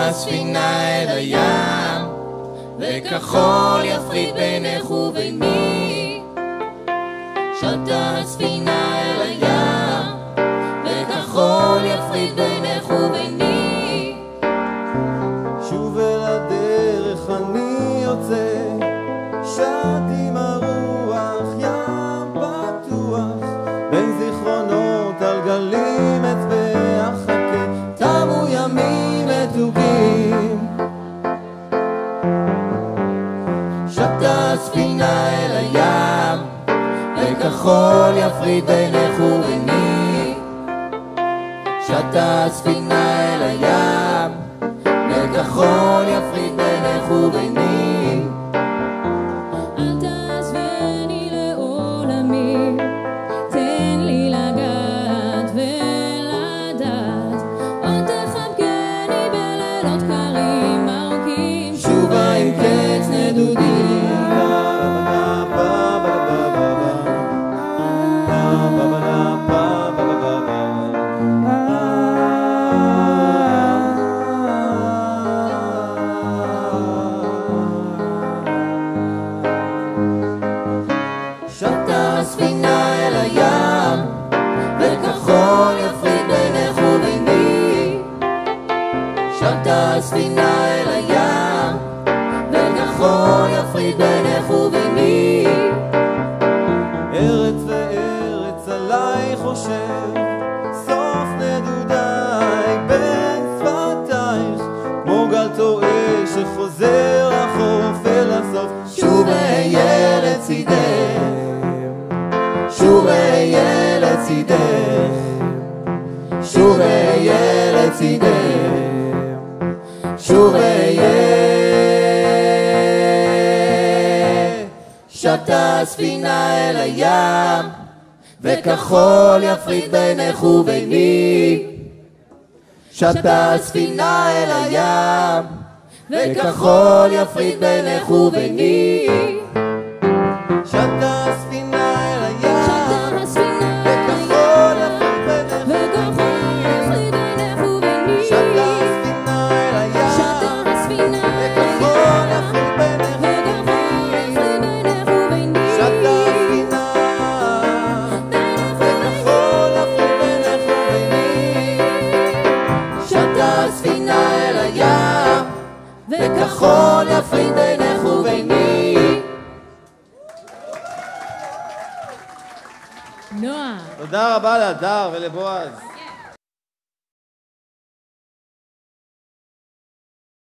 הספינה אל הים, וכחול יפריד בינך וביני. שטה הספינה אל הים, וכחול יפריד בינך וביני. שוב אל הדרך אני יוצא, שט עם הרוח, ים פתוח, בין זיכרונות על גלים אצבע חכה, תמו ימים מתוקים. שטה הספינה אל הים, וכחול יפריד בינך וביני. שטה הספינה אל הים, וכחול יפריד בינך וביני. אל תעזבני לעולמי, תן לי לגעת ולדעת, עוד תחבקני בלילות קרים ארוכים, שובה עם קץ נדודים. שטה הספינה אל הים, וכחול יפריד בינך וביני. שטה הספינה אל הים, וכחול יפריד בינך וביני. ארץ וארץ עליי חושב, סוף נדודיי בין שפתייך, כמו גל טועה שחוזר החוף אל הסוף. שוב אהיה לצידך, שוב אהיה לצידך, שוב אהיה לצידך, שוב אהיה. שטה הספינה אל הים, וכחול יפריד בינך וביני. שטה הספינה אל הים, וכחול יפריד בינך וביני. שטה הספינה אל הים, שטה הספינה וכחול יפריד בינך וכחול יפריד בינך וביני. שטה הספינה אל הים, שטה הספינה וכחול יפריד בינך וכחול יפריד בינך וביני. שטה הספינה, וכחול יפריד בינך וביני. שטה הספינה אל הים, וכחול יפריד בינך וביני. נועה. תודה רבה להדר ולבועז.